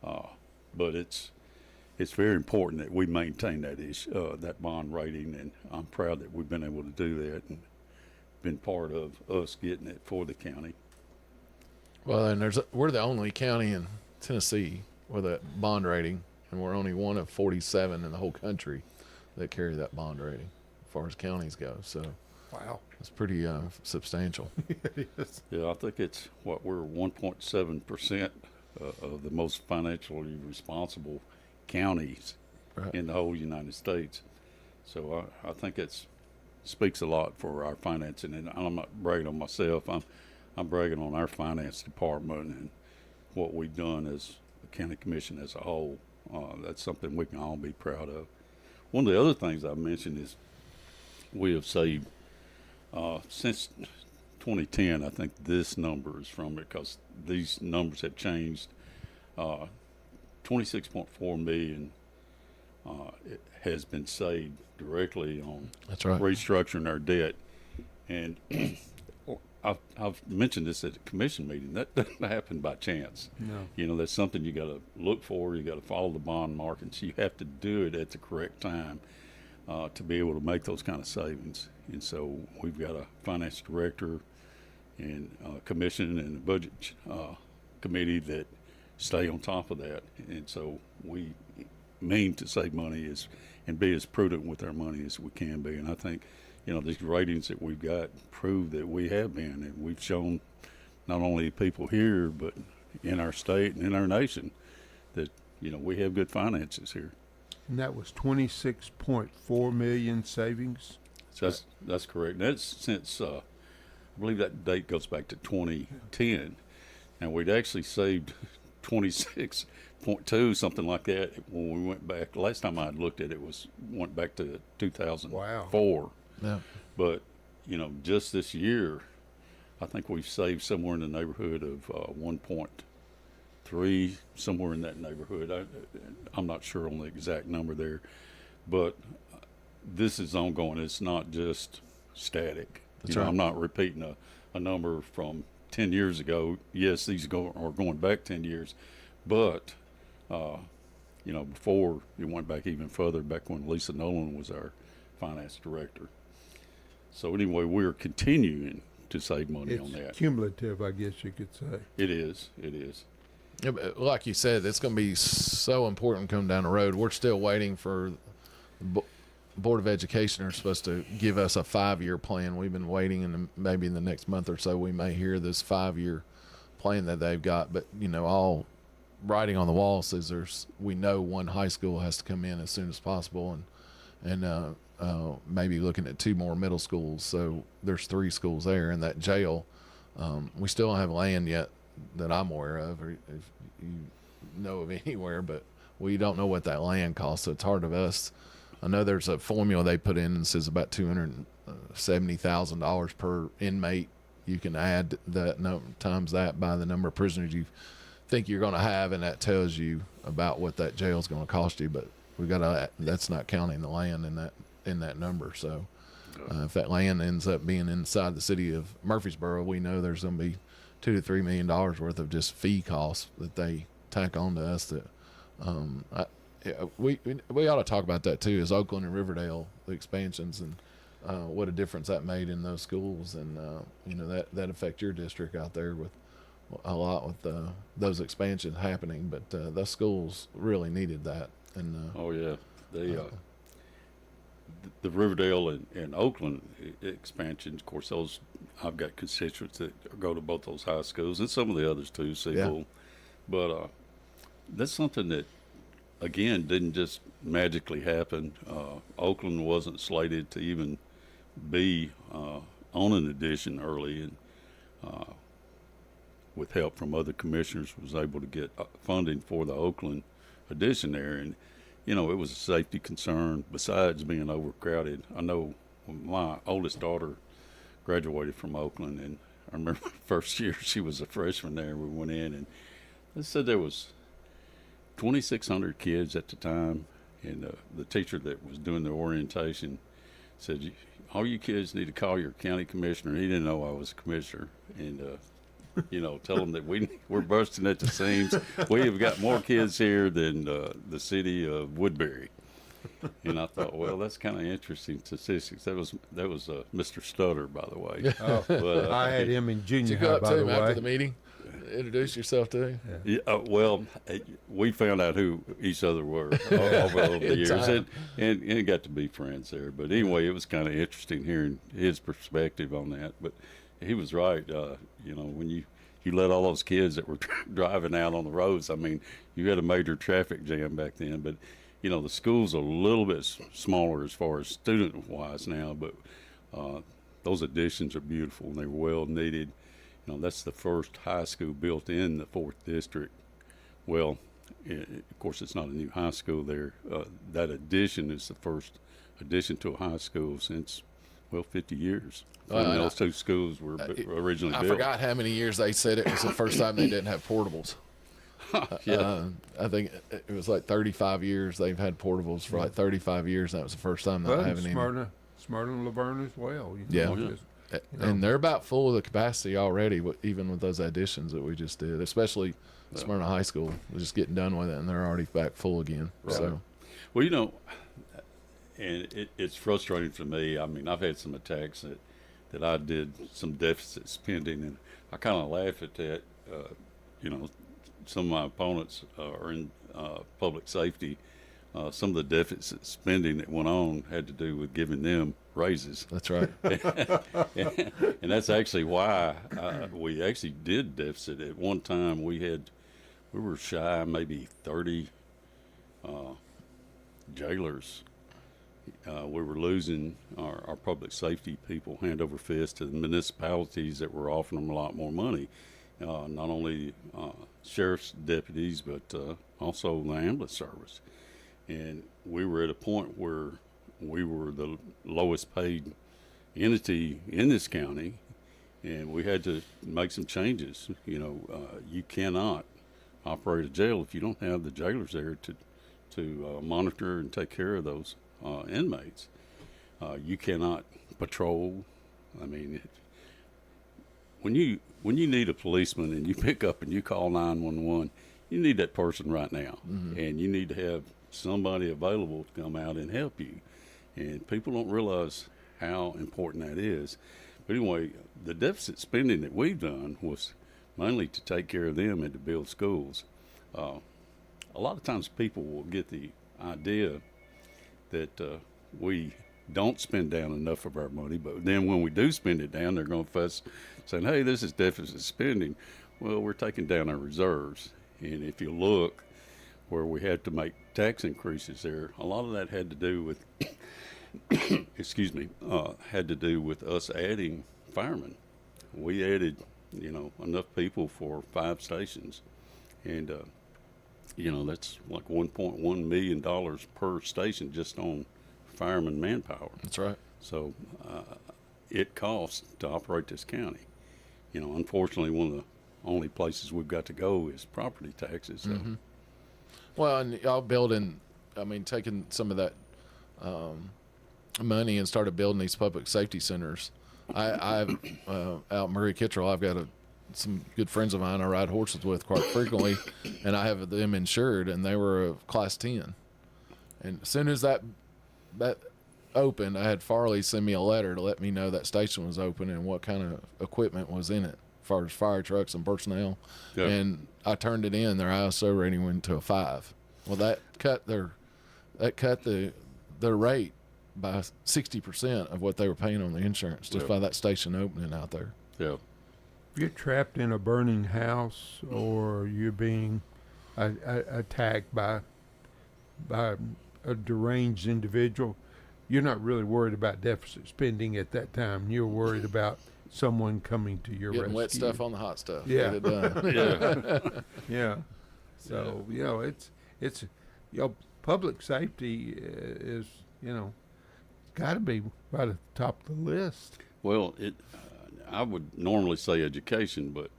Speaker 17: but it's very important that we maintain that that bond rating, and I'm proud that we've been able to do that and been part of us getting it for the county.
Speaker 15: Well, and we're the only county in Tennessee with a bond rating, and we're only one of 47 in the whole country that carry that bond rating as far as counties go. So
Speaker 16: wow,
Speaker 15: it's pretty substantial.
Speaker 16: Yes.
Speaker 17: Yeah, I think it's we're 1.7% of the most financially responsible counties in the whole United States. So I think it speaks a lot for our financing, and I'm not bragging on myself. I'm bragging on our finance department and what we've done as the county commission as a whole. That's something we can all be proud of. One of the other things I mentioned is we have saved since 2010. I think this number is from it because these numbers have changed. 26.4 million it has been saved directly on restructuring our debt, and I've mentioned this at a commission meeting. That doesn't happen by chance.
Speaker 16: No.
Speaker 17: That's something you got to look for. You got to follow the bond markets. You have to do it at the correct time to be able to make those kind of savings. And so we've got a finance director and commission and a budget committee that stay on top of that. And so we mean to save money and be as prudent with our money as we can be. And I think these ratings that we've got prove that we have been, and we've shown not only people here, but in our state and in our nation that, we have good finances here.
Speaker 16: And that was 26.4 million savings?
Speaker 17: So that's correct. That's since, I believe that date goes back to 2010, and we'd actually saved 26.2, something like that. When we went back, last time I looked at it went back to 2004.
Speaker 15: Wow. Yeah.
Speaker 17: But, you know, just this year, I think we've saved somewhere in the neighborhood of 1.3, somewhere in that neighborhood. I'm not sure on the exact number there, but this is ongoing. It's not just static.
Speaker 15: That's
Speaker 17: right.
Speaker 15: right.
Speaker 17: I'm not repeating a number from 10 years ago. Yes, these are going back 10 years, but you know, before it went back even further, back when Lisa Nolan was our finance director. So anyway, we're continuing to save money on that.
Speaker 16: It's cumulative, I guess you could say.
Speaker 17: It is. It is.
Speaker 15: Yeah, but like you said, it's going to be so important coming down the road. We're still waiting for the Board of Education are supposed to give us a 5-year plan. We've been waiting, and maybe in the next month or so we may hear this 5-year plan that they've got. But, you know, all writing on the wall says we know one high school has to come in as soon as possible, and maybe looking at 2 more middle schools. So there's 3 schools there. And that jail, we still don't have land yet that I'm aware of, or if you know of anywhere, but we don't know what that land costs. So it's hard of us. I know there's a formula they put in and says about $270,000 per inmate. You can add that times that by the number of prisoners you think you're going to have, and that tells you about what that jail is going to cost you. But that's not counting the land in that number. So if that land ends up being inside the city of Murfreesboro, we know there's going to be $2 to $3 million worth of just fee costs that they tack on to us. That we ought to talk about that too. Is Oakland and Riverdale, the expansions, and what a difference that made in those schools, and you know that affect your district out there with a lot with those expansions happening. But those schools really needed that. And
Speaker 17: oh yeah, they the Riverdale and Oakland expansions. Of course, those I've got constituents that go to both those high schools and some of the others too, Fiscal. Yeah. But that's something that, again, didn't just magically happen. Oakland wasn't slated to even be on an addition early, and with help from other commissioners was able to get funding for the Oakland addition there. And, you know, it was a safety concern besides being overcrowded. I know my oldest daughter graduated from Oakland, and I remember the first year she was a freshman there. We went in, and they said there was 2,600 kids at the time, and the teacher that was doing the orientation said, all you kids need to call your county commissioner. He didn't know I was a commissioner, and you know, tell them that we're bursting at the seams. We have got more kids here than the city of Woodbury. And I thought, well, that's kind of interesting statistics. That was Mr. Stutter, by the way.
Speaker 16: Oh, but, I had him in junior high, by the way.
Speaker 15: After the meeting? Introduce yourself to him.
Speaker 17: Yeah, well, we found out who each other were over the years, and got to be friends there. But anyway, it was kind of interesting hearing his perspective on that. But he was right. You know, when you let all those kids that were driving out on the roads, I mean, you had a major traffic jam back then. But you know, the school's a little bit smaller as far as student-wise now. But those additions are beautiful, and they're well needed. You know, that's the first high school built in the 4th District. Well, of course, it's not a new high school there. That addition is the first addition to a high school since, 50 years. Those 2 schools were originally built.
Speaker 15: I forgot how many years they said it was the first time they didn't have portables.
Speaker 17: Yeah.
Speaker 15: I think it was like 35 years they've had portables for like 35 years. And that was the first time they haven't
Speaker 16: Smyrna and Laverne as well.
Speaker 15: And they're about full of the capacity already, even with those additions that we just did, especially Smyrna High School. We're just getting done with it, and they're already back full again. Right. So,
Speaker 17: well, you know, and it's frustrating for me. I mean, I've had some attacks that I did some deficit spending, and I kind of laugh at that. You know, some of my opponents are in public safety. Some of the deficit spending that went on had to do with giving them raises.
Speaker 15: That's right.
Speaker 17: And that's actually why we actually did deficit. At one time we were shy maybe 30 jailers. We were losing our public safety people hand over fist to the municipalities that were offering them a lot more money. not only sheriff's deputies, but also the ambulance service. And we were at a point where we were the lowest paid entity in this county, and we had to make some changes. You cannot operate a jail if you don't have the jailers there to monitor and take care of those inmates. You cannot patrol. I mean, when you need a policeman and you pick up and you call 911, you need that person right now, and you need to have somebody available to come out and help you. And people don't realize how important that is. But anyway, the deficit spending that we've done was mainly to take care of them and to build schools. A lot of times people will get the idea that we don't spend down enough of our money, but then when we do spend it down, they're going to fuss saying, hey, this is deficit spending. Well, we're taking down our reserves. And if you look where we had to make tax increases there, a lot of that had to do with had to do with us adding firemen. We added, enough people for 5 stations, and that's like $1.1 million per station just on fireman manpower.
Speaker 15: That's right.
Speaker 17: So it costs to operate this county. Unfortunately, one of the only places we've got to go is property taxes. So.
Speaker 15: Well, and y'all taking some of that money and started building these public safety centers. I've out in Murray Kittrell, I've got some good friends of mine I ride horses with quite frequently, and I have them insured, and they were a class 10. And as soon as that opened, I had Farley send me a letter to let me know that station was open and what kind of equipment was in it, as far as fire trucks and personnel. Yeah. And I turned it in. Their ISO rating went to a 5. Well, that cut their rate by 60% of what they were paying on the insurance just by that station opening out there.
Speaker 17: Yeah.
Speaker 16: If you're trapped in a burning house or you're being attacked by a deranged individual, you're not really worried about deficit spending at that time. You're worried about someone coming to your
Speaker 15: Getting
Speaker 16: rescue.
Speaker 15: wet stuff on the hot stuff.
Speaker 16: Yeah.
Speaker 15: Get it done.
Speaker 16: Yeah. So, it's public safety is, got to be right at the top of the list.
Speaker 17: Well, I would normally say education, but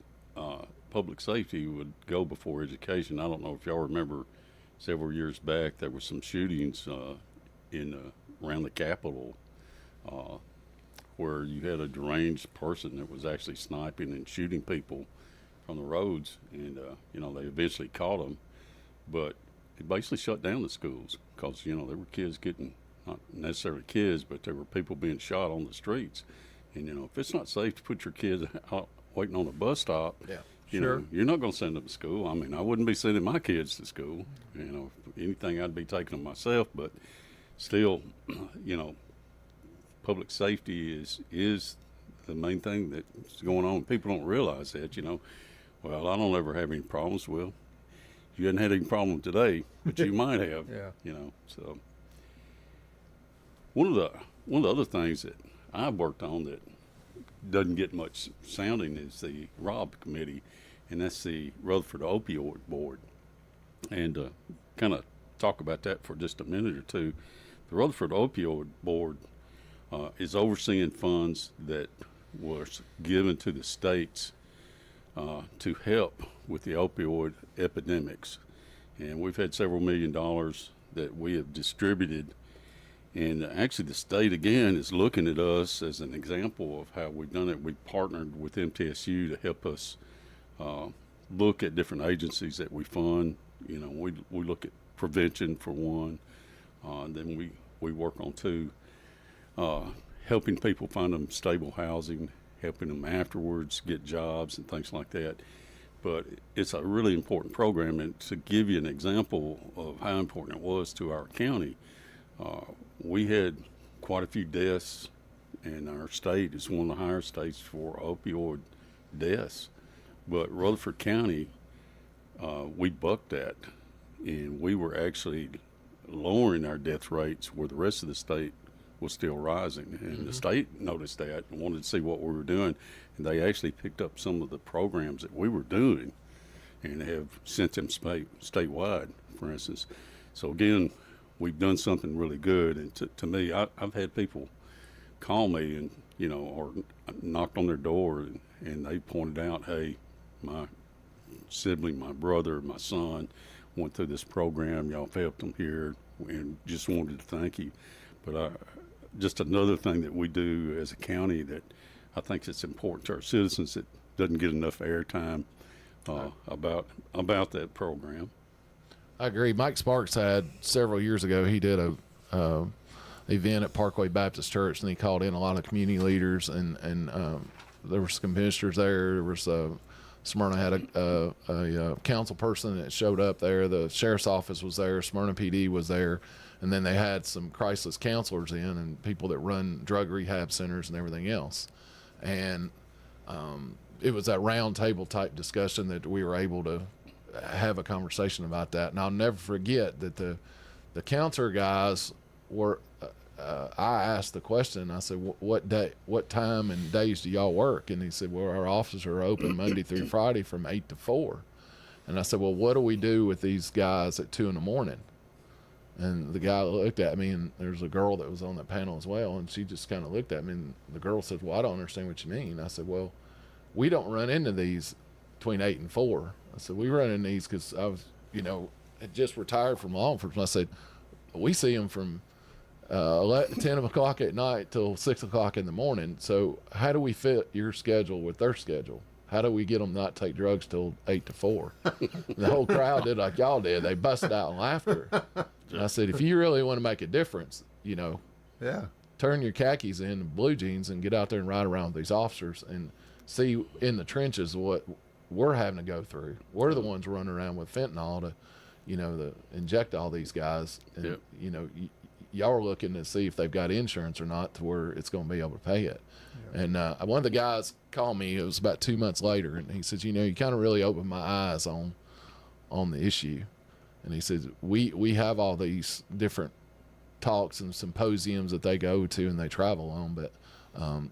Speaker 17: public safety would go before education. I don't know if y'all remember several years back there were some shootings around the Capitol where you had a deranged person that was actually sniping and shooting people from the roads, and they eventually caught him, but it basically shut down the schools because there were kids getting, not necessarily kids, but there were people being shot on the streets. And if it's not safe to put your kids out waiting on a bus stop, you're not going to send them to school. I mean, I wouldn't be sending my kids to school. If anything, I'd be taking them myself. But still, public safety is the main thing that's going on. People don't realize that. Well, I don't ever have any problems. Well, you hadn't had any problem today, but you might have.
Speaker 16: Yeah.
Speaker 17: So one of the other things that I've worked on that doesn't get much sounding is the ROB committee, and that's the Rutherford Opioid Board. And kind of talk about that for just a minute or two. The Rutherford Opioid Board is overseeing funds that was given to the states to help with the opioid epidemics. And we've had several $1 million that we have distributed. And actually the state, again, is looking at us as an example of how we've done it. We've partnered with MTSU to help us look at different agencies that we fund. We look at prevention for one. Then we work on 2, helping people find them stable housing, helping them afterwards get jobs and things like that. But it's a really important program. And to give you an example of how important it was to our county, we had quite a few deaths, and our state is one of the higher states for opioid deaths. But Rutherford County, we bucked that, and we were actually lowering our death rates where the rest of the state was still rising, and the state noticed that and wanted to see what we were doing, and they actually picked up some of the programs that we were doing and have sent them statewide, for instance. So again, we've done something really good, and to me, I've had people call me and, you know, or knocked on their door and they pointed out, hey, my sibling, my brother, my son went through this program, y'all helped them here, and just wanted to thank you. But just another thing that we do as a county that I think it's important to our citizens that doesn't get enough airtime about that program.
Speaker 15: I agree. Mike Sparks had several years ago, he did a event at Parkway Baptist Church, and he called in a lot of community leaders, and there were some commissioners there. There was Smyrna had a council person that showed up there. The sheriff's office was there. Smyrna PD was there. And then they had some crisis counselors in and people that run drug rehab centers and everything else. And it was that round table type discussion that we were able to have a conversation about that. And I'll never forget that the counselor guys were, I asked the question, I said, what time and days do y'all work? And he said, well, our offices are open Monday through Friday from 8 to 4. And I said, well, what do we do with these guys at 2 in the morning? And the guy looked at me, and there's a girl that was on that panel as well, and she just kind of looked at me, and the girl said, well, I don't understand what you mean. I said, well, we don't run into these between 8 and 4. I said, we run into these because I was, had just retired from law enforcement. I said, we see them from 10 o'clock at night till 6 o'clock in the morning. So how do we fit your schedule with their schedule? How do we get them not to take drugs till 8 to 4? The whole crowd did like y'all did. They busted out in laughter. And I said, if you really want to make a difference, turn your khakis in and blue jeans and get out there and ride around with these officers and see in the trenches what we're having to go through. We're the ones running around with fentanyl to, to inject all these guys. And, y'all are looking to see if they've got insurance or not to where it's going to be able to pay it. Yeah. And one of the guys called me, it was about 2 months later, and he says, you kind of really opened my eyes on the issue. And he says, we have all these different talks and symposiums that they go to and they travel on, but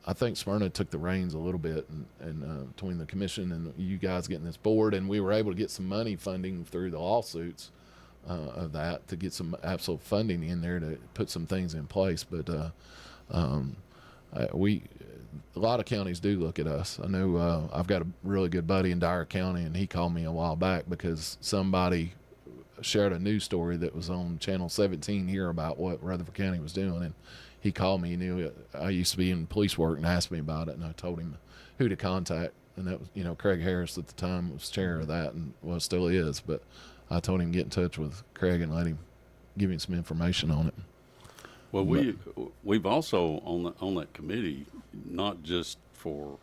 Speaker 15: I think Smyrna took the reins a little bit, and between the commission and you guys getting this board, and we were able to get some money funding through the lawsuits of that to get some absolute funding in there to put some things in place. But a lot of counties do look at us. I know I've got a really good buddy in Dyer County, and he called me a while back because somebody shared a news story that was on Channel 17 here about what Rutherford County was doing, and he called me. He knew I used to be in police work and asked me about it, and I told him who to contact, and that was Craig Harris at the time was chair of that, and still is. But I told him to get in touch with Craig and let him give him some information on it.
Speaker 17: Well, we've also on that committee, not just for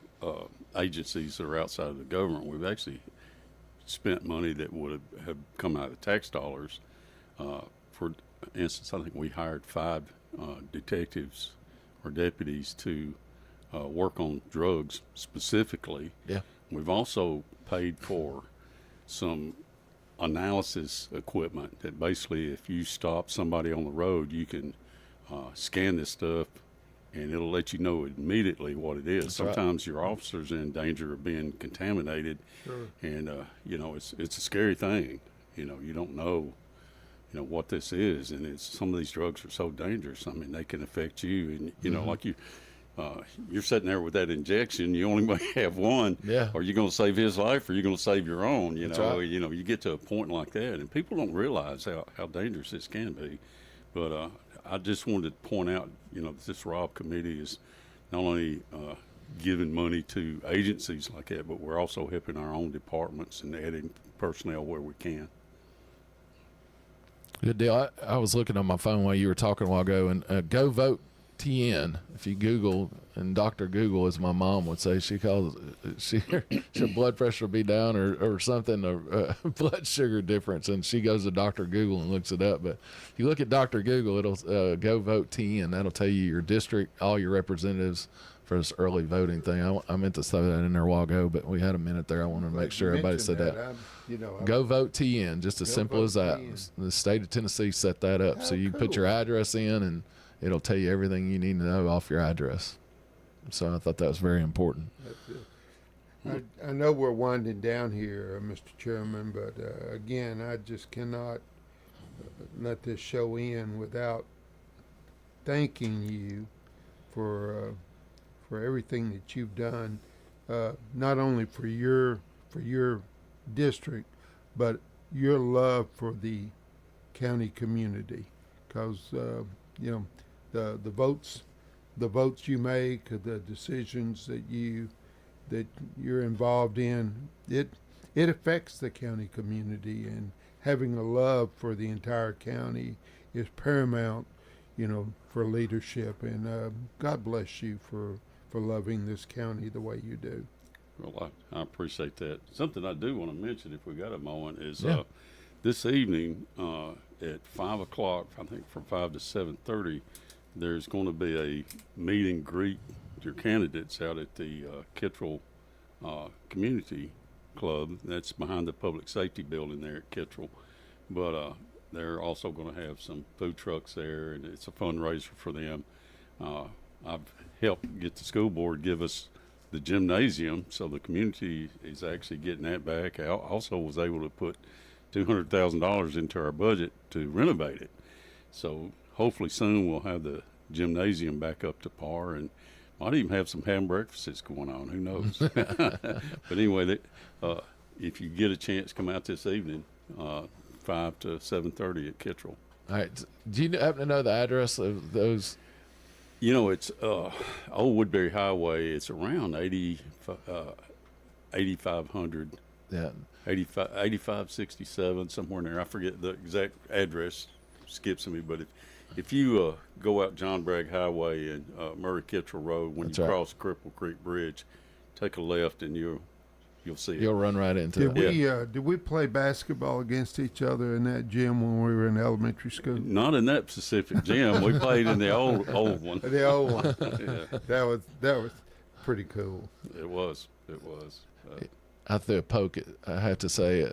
Speaker 17: agencies that are outside of the government, we've actually spent money that would have come out of tax dollars. For instance, I think we hired 5 detectives or deputies to work on drugs specifically.
Speaker 15: Yeah.
Speaker 17: We've also paid for some analysis equipment that basically if you stop somebody on the road, you can scan this stuff and it'll let you know immediately what it is.
Speaker 15: That's
Speaker 17: Sometimes your officers are in danger of being contaminated.
Speaker 15: Sure.
Speaker 17: And it's a scary thing. You don't know what this is, and some of these drugs are so dangerous. I mean, they can affect you, and like you're sitting there with that injection. You only may have one.
Speaker 15: Yeah.
Speaker 17: Are you going to save his life, or are you going to save your own?
Speaker 15: That's right.
Speaker 17: You get to a point like that, and people don't realize how dangerous this can be. But I just wanted to point out, this ROB committee is not only giving money to agencies like that, but we're also helping our own departments and adding personnel where we can.
Speaker 15: Good deal. I was looking on my phone while you were talking a while ago, and Go Vote TN. If you Google, and Dr. Google, as my mom would say, she calls her blood pressure will be down or something, or blood sugar difference, and she goes to Dr. Google and looks it up. But if you look at Dr. Google, it'll Go Vote TN. That'll tell you your district, all your representatives for this early voting thing. I meant to throw that in there a while ago, but we had a minute there. I wanted to make sure everybody said that. Go Vote TN, just as simple as that. The state of Tennessee set that up. So you put your address in, it'll tell you everything you need to know off your address. So I thought that was very important.
Speaker 16: I know we're winding down here, Mr. Chairman, but again, I just cannot let this show end without thanking you for everything that you've done, not only for your district, but your love for the county community. Because you know, the votes you make, the decisions that you're involved in, it affects the county community, and having a love for the entire county is paramount, you know, for leadership. And God bless you for loving this county the way you do.
Speaker 17: Well, I appreciate that. Something I do want to mention, if we got a moment, is
Speaker 15: Yeah.
Speaker 17: This evening at 5 o'clock, I think from 5 to 7:30, there's going to be a meet and greet your candidates out at the Kittrell Community Club. That's behind the Public Safety Building there at Kittrell. But they're also going to have some food trucks there, and it's a fundraiser for them. I've helped get the school board give us the gymnasium, so the community is actually getting that back. I also was able to put $200,000 into our budget to renovate it. So hopefully soon we'll have the gymnasium back up to par, and might even have some ham breakfasts going on. Who knows? But anyway, if you get a chance, come out this evening, 5 to 7:30 at Kittrell.
Speaker 15: All right. Do you happen to know the address of those?
Speaker 17: You know, it's Old Woodbury Highway. It's around 8500.
Speaker 15: Yeah.
Speaker 17: 8567, somewhere in there. I forget the exact address, skips me, but if you go out John Bragg Highway and Murray Kittrell Road, when you cross Cripple Creek Bridge, take a left and you'll see it.
Speaker 15: You'll run right into it.
Speaker 16: Did we play basketball against each other in that gym when we were in elementary school?
Speaker 17: Not in that specific gym. We played in the old one.
Speaker 16: The old one.
Speaker 17: Yeah.
Speaker 16: That was pretty cool.
Speaker 17: It was.
Speaker 15: I threw a poke, I have to say,